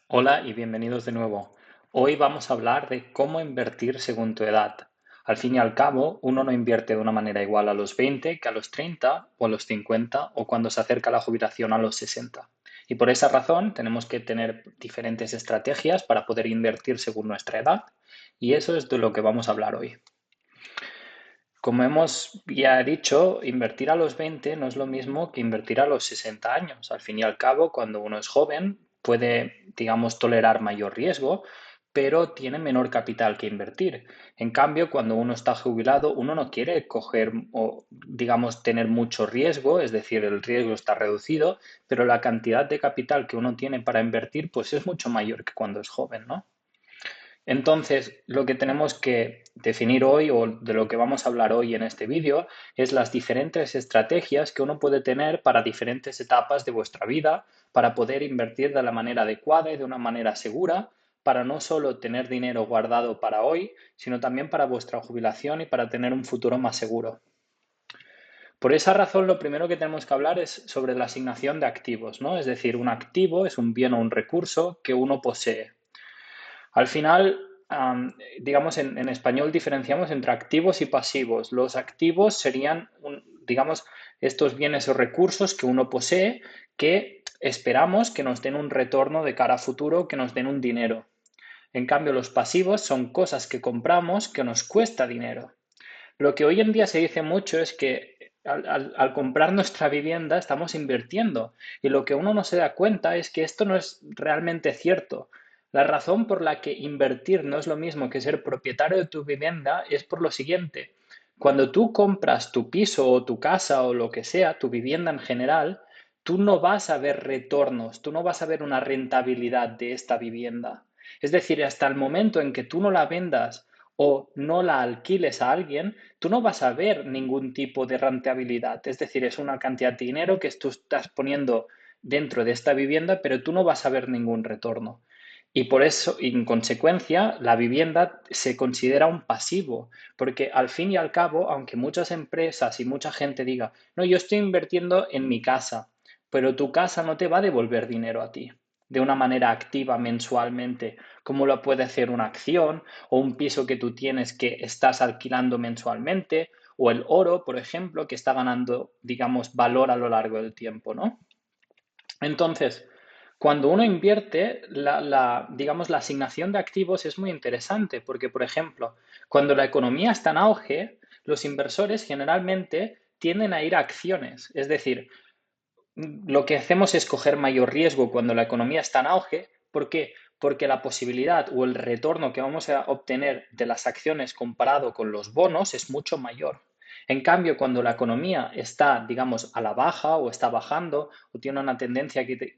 Hola y bienvenidos de nuevo. Hoy vamos a hablar de cómo invertir según tu edad. Al fin y al cabo, uno no invierte de una manera igual a los 20 que a los 30 o a los 50 o cuando se acerca la jubilación a los 60. Y por esa razón tenemos que tener diferentes estrategias para poder invertir según nuestra edad y eso es de lo que vamos a hablar hoy. Como hemos ya dicho, invertir a los 20 no es lo mismo que invertir a los 60 años. Al fin y al cabo, cuando uno es joven, puede, digamos, tolerar mayor riesgo, pero tiene menor capital que invertir. En cambio, cuando uno está jubilado, uno no quiere coger o, digamos, tener mucho riesgo, es decir, el riesgo está reducido, pero la cantidad de capital que uno tiene para invertir, pues es mucho mayor que cuando es joven, ¿no? Entonces, lo que tenemos que definir hoy o de lo que vamos a hablar hoy en este vídeo es las diferentes estrategias que uno puede tener para diferentes etapas de vuestra vida, para poder invertir de la manera adecuada y de una manera segura, para no solo tener dinero guardado para hoy, sino también para vuestra jubilación y para tener un futuro más seguro. Por esa razón, lo primero que tenemos que hablar es sobre la asignación de activos, ¿no? Es decir, un activo es un bien o un recurso que uno posee. Al final, digamos, en español diferenciamos entre activos y pasivos. Los activos serían, digamos, estos bienes o recursos que uno posee que esperamos que nos den un retorno de cara a futuro, que nos den un dinero. En cambio, los pasivos son cosas que compramos que nos cuesta dinero. Lo que hoy en día se dice mucho es que al comprar nuestra vivienda estamos invirtiendo y lo que uno no se da cuenta es que esto no es realmente cierto. La razón por la que invertir no es lo mismo que ser propietario de tu vivienda es por lo siguiente. Cuando tú compras tu piso o tu casa o lo que sea, tu vivienda en general, tú no vas a ver retornos, tú no vas a ver una rentabilidad de esta vivienda. Es decir, hasta el momento en que tú no la vendas o no la alquiles a alguien, tú no vas a ver ningún tipo de rentabilidad. Es decir, es una cantidad de dinero que tú estás poniendo dentro de esta vivienda, pero tú no vas a ver ningún retorno. Y por eso, en consecuencia, la vivienda se considera un pasivo, porque al fin y al cabo, aunque muchas empresas y mucha gente diga, no, yo estoy invirtiendo en mi casa, pero tu casa no te va a devolver dinero a ti de una manera activa mensualmente, como lo puede hacer una acción o un piso que tú tienes que estás alquilando mensualmente, o el oro, por ejemplo, que está ganando, digamos, valor a lo largo del tiempo, ¿no? Entonces, cuando uno invierte, digamos, la asignación de activos es muy interesante porque, por ejemplo, cuando la economía está en auge, los inversores generalmente tienden a ir a acciones. Es decir, lo que hacemos es coger mayor riesgo cuando la economía está en auge. ¿Por qué? Porque la posibilidad o el retorno que vamos a obtener de las acciones comparado con los bonos es mucho mayor. En cambio, cuando la economía está, digamos, a la baja o está bajando o tiene una tendencia que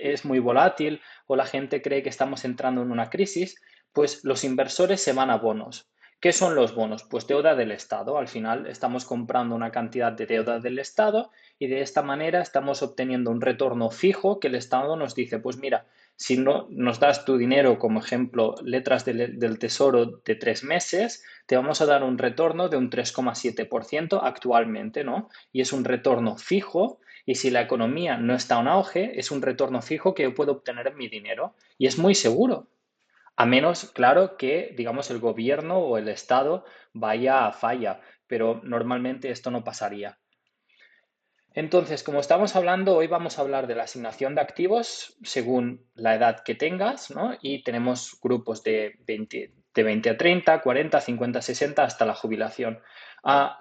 es muy volátil o la gente cree que estamos entrando en una crisis, pues los inversores se van a bonos. ¿Qué son los bonos? Pues deuda del Estado. Al final estamos comprando una cantidad de deuda del Estado y de esta manera estamos obteniendo un retorno fijo que el Estado nos dice, pues mira, si no nos das tu dinero, como ejemplo, letras del Tesoro de 3 meses, te vamos a dar un retorno de un 3,7% actualmente, ¿no? Y es un retorno fijo y si la economía no está en auge, es un retorno fijo que yo puedo obtener en mi dinero y es muy seguro. A menos, claro, que, digamos, el gobierno o el Estado vaya a falla, pero normalmente esto no pasaría. Entonces, como estamos hablando, hoy vamos a hablar de la asignación de activos según la edad que tengas, ¿no? Y tenemos grupos de 20 a 30, 40, 50, 60 hasta la jubilación. Ah,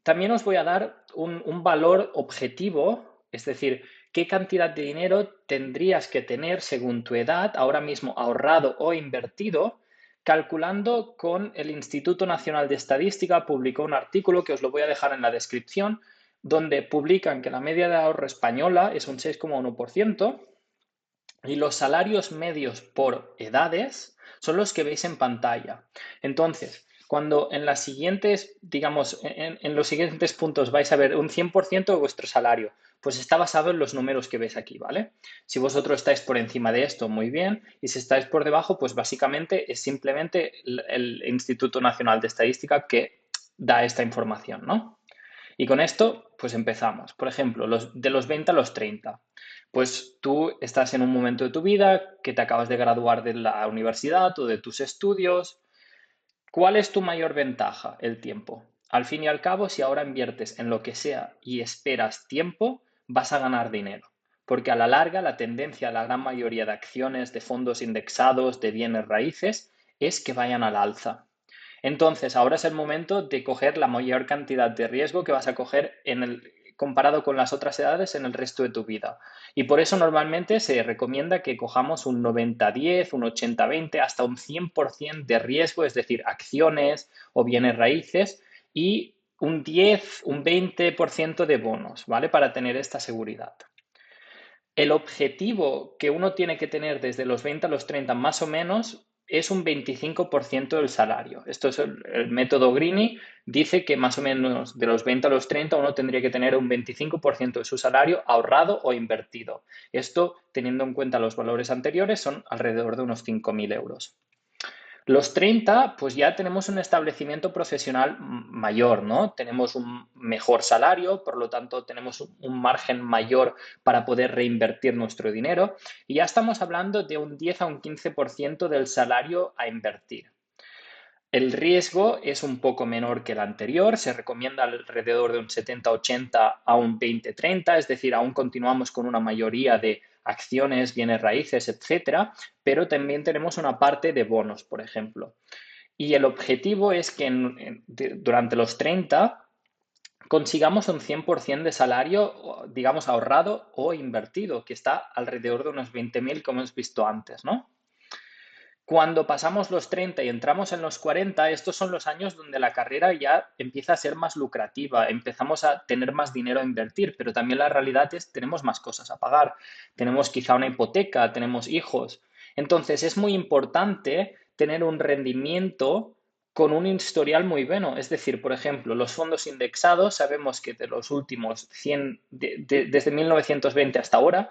también os voy a dar un valor objetivo, es decir, qué cantidad de dinero tendrías que tener según tu edad, ahora mismo ahorrado o invertido, calculando con el Instituto Nacional de Estadística, publicó un artículo que os lo voy a dejar en la descripción, donde publican que la media de ahorro española es un 6,1% y los salarios medios por edades son los que veis en pantalla. Entonces, cuando en las siguientes, digamos, en los siguientes puntos vais a ver un 100% de vuestro salario, pues está basado en los números que veis aquí, ¿vale? Si vosotros estáis por encima de esto, muy bien, y si estáis por debajo, pues básicamente es simplemente el Instituto Nacional de Estadística que da esta información, ¿no? Y con esto, pues empezamos. Por ejemplo, de los 20 a los 30. Pues tú estás en un momento de tu vida que te acabas de graduar de la universidad o de tus estudios. ¿Cuál es tu mayor ventaja? El tiempo. Al fin y al cabo, si ahora inviertes en lo que sea y esperas tiempo, vas a ganar dinero. Porque a la larga, la tendencia a la gran mayoría de acciones, de fondos indexados, de bienes raíces, es que vayan al alza. Entonces, ahora es el momento de coger la mayor cantidad de riesgo que vas a coger comparado con las otras edades en el resto de tu vida. Y por eso normalmente se recomienda que cojamos un 90-10, un 80-20, hasta un 100% de riesgo, es decir, acciones o bienes raíces, y un 10, un 20% de bonos, ¿vale? Para tener esta seguridad. El objetivo que uno tiene que tener desde los 20 a los 30 más o menos es un 25% del salario. Esto es el método Greeny, dice que más o menos de los 20 a los 30 uno tendría que tener un 25% de su salario ahorrado o invertido. Esto, teniendo en cuenta los valores anteriores, son alrededor de unos 5.000 euros. Los 30, pues ya tenemos un establecimiento profesional mayor, ¿no? Tenemos un mejor salario, por lo tanto tenemos un margen mayor para poder reinvertir nuestro dinero y ya estamos hablando de un 10 a un 15% del salario a invertir. El riesgo es un poco menor que el anterior, se recomienda alrededor de un 70-80 a un 20-30, es decir, aún continuamos con una mayoría de acciones, bienes raíces, etcétera, pero también tenemos una parte de bonos, por ejemplo. Y el objetivo es que durante los 30 consigamos un 100% de salario, digamos, ahorrado o invertido, que está alrededor de unos 20.000, como hemos visto antes, ¿no? Cuando pasamos los 30 y entramos en los 40, estos son los años donde la carrera ya empieza a ser más lucrativa, empezamos a tener más dinero a invertir, pero también la realidad es que tenemos más cosas a pagar, tenemos quizá una hipoteca, tenemos hijos. Entonces es muy importante tener un rendimiento con un historial muy bueno. Es decir, por ejemplo, los fondos indexados, sabemos que de los últimos 100, desde 1920 hasta ahora,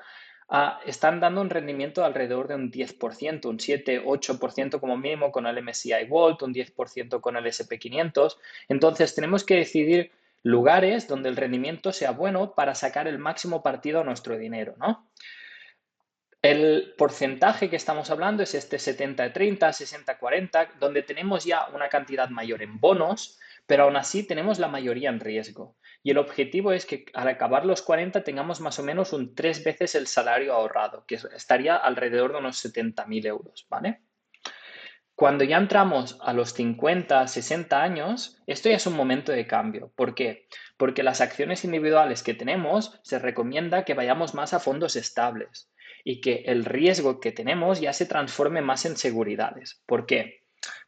están dando un rendimiento de alrededor de un 10%, un 7-8% como mínimo con el MSCI World, un 10% con el SP 500. Entonces, tenemos que decidir lugares donde el rendimiento sea bueno para sacar el máximo partido a nuestro dinero, ¿no? El porcentaje que estamos hablando es este 70-30, 60-40, donde tenemos ya una cantidad mayor en bonos, pero aún así tenemos la mayoría en riesgo. Y el objetivo es que al acabar los 40 tengamos más o menos un 3 veces el salario ahorrado, que estaría alrededor de unos 70.000 euros, ¿vale? Cuando ya entramos a los 50, 60 años, esto ya es un momento de cambio. ¿Por qué? Porque las acciones individuales que tenemos se recomienda que vayamos más a fondos estables y que el riesgo que tenemos ya se transforme más en seguridades. ¿Por qué?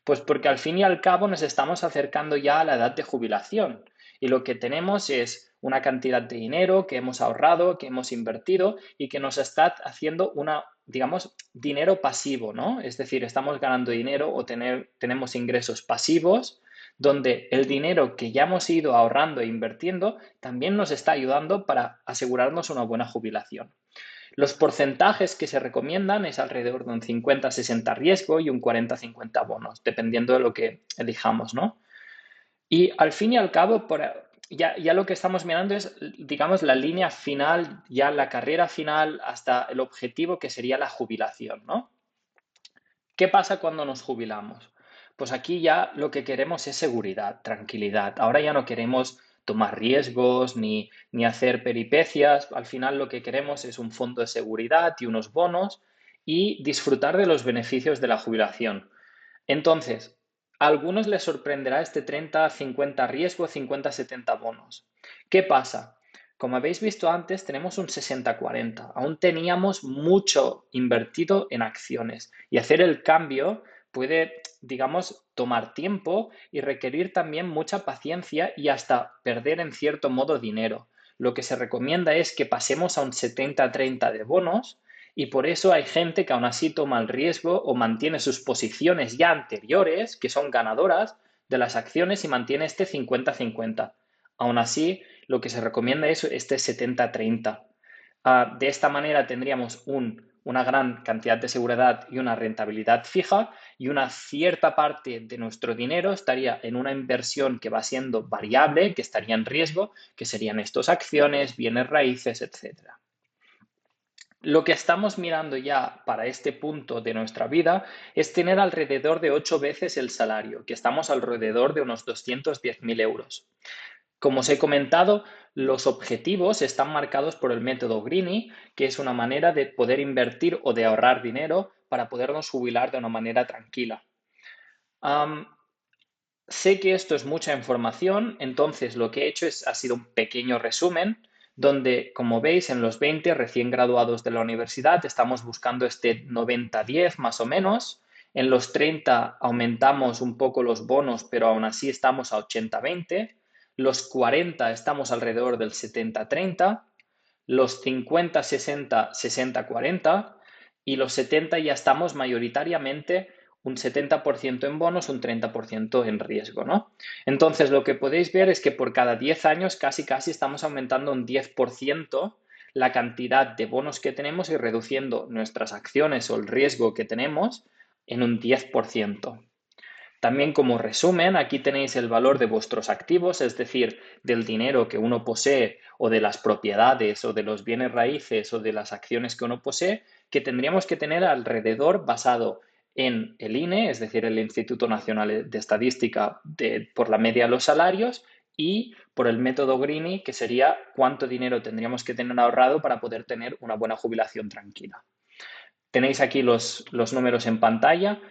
Pues porque al fin y al cabo nos estamos acercando ya a la edad de jubilación y lo que tenemos es una cantidad de dinero que hemos ahorrado, que hemos invertido y que nos está haciendo una, digamos, dinero pasivo, ¿no? Es decir, estamos ganando dinero o tenemos ingresos pasivos donde el dinero que ya hemos ido ahorrando e invirtiendo también nos está ayudando para asegurarnos una buena jubilación. Los porcentajes que se recomiendan es alrededor de un 50-60 riesgo y un 40-50 bonos, dependiendo de lo que elijamos, ¿no? Y al fin y al cabo, ya lo que estamos mirando es, digamos, la línea final, ya la carrera final hasta el objetivo que sería la jubilación, ¿no? ¿Qué pasa cuando nos jubilamos? Pues aquí ya lo que queremos es seguridad, tranquilidad. Ahora ya no queremos tomar riesgos ni hacer peripecias. Al final lo que queremos es un fondo de seguridad y unos bonos y disfrutar de los beneficios de la jubilación. Entonces, a algunos les sorprenderá este 30-50 riesgo, 50-70 bonos. ¿Qué pasa? Como habéis visto antes, tenemos un 60-40. Aún teníamos mucho invertido en acciones y hacer el cambio puede, digamos, tomar tiempo y requerir también mucha paciencia y hasta perder en cierto modo dinero. Lo que se recomienda es que pasemos a un 70-30 de bonos y por eso hay gente que aún así toma el riesgo o mantiene sus posiciones ya anteriores, que son ganadoras de las acciones y mantiene este 50-50. Aún así, lo que se recomienda es este 70-30. De esta manera tendríamos una gran cantidad de seguridad y una rentabilidad fija y una cierta parte de nuestro dinero estaría en una inversión que va siendo variable, que estaría en riesgo, que serían estas acciones, bienes raíces, etcétera. Lo que estamos mirando ya para este punto de nuestra vida es tener alrededor de 8 veces el salario, que estamos alrededor de unos 210.000 euros. Como os he comentado, los objetivos están marcados por el método Greeny, que es una manera de poder invertir o de ahorrar dinero para podernos jubilar de una manera tranquila. Am, Sé que esto es mucha información, entonces lo que he hecho ha sido un pequeño resumen donde, como veis, en los 20 recién graduados de la universidad estamos buscando este 90-10 más o menos. En los 30 aumentamos un poco los bonos, pero aún así estamos a 80-20. Los 40 estamos alrededor del 70-30. Los 50-60, 60-40. Y los 70 ya estamos mayoritariamente un 70% en bonos, un 30% en riesgo, ¿no? Entonces, lo que podéis ver es que por cada 10 años casi estamos aumentando un 10% la cantidad de bonos que tenemos y reduciendo nuestras acciones o el riesgo que tenemos en un 10%. También como resumen, aquí tenéis el valor de vuestros activos, es decir, del dinero que uno posee o de las propiedades o de los bienes raíces o de las acciones que uno posee, que tendríamos que tener alrededor basado en el INE, es decir, el Instituto Nacional de Estadística por la media de los salarios y por el método Greeny, que sería cuánto dinero tendríamos que tener ahorrado para poder tener una buena jubilación tranquila. Tenéis aquí los números en pantalla.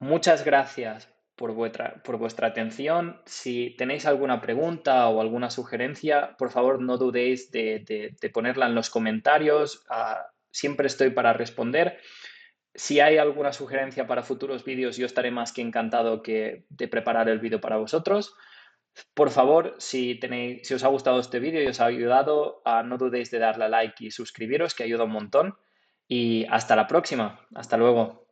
Muchas gracias por vuestra atención. Si tenéis alguna pregunta o alguna sugerencia, por favor no dudéis de ponerla en los comentarios. Siempre estoy para responder. Si hay alguna sugerencia para futuros vídeos, yo estaré más que encantado de preparar el vídeo para vosotros. Por favor, si os ha gustado este vídeo y os ha ayudado, no dudéis de darle a like y suscribiros, que ayuda un montón. Y hasta la próxima. Hasta luego.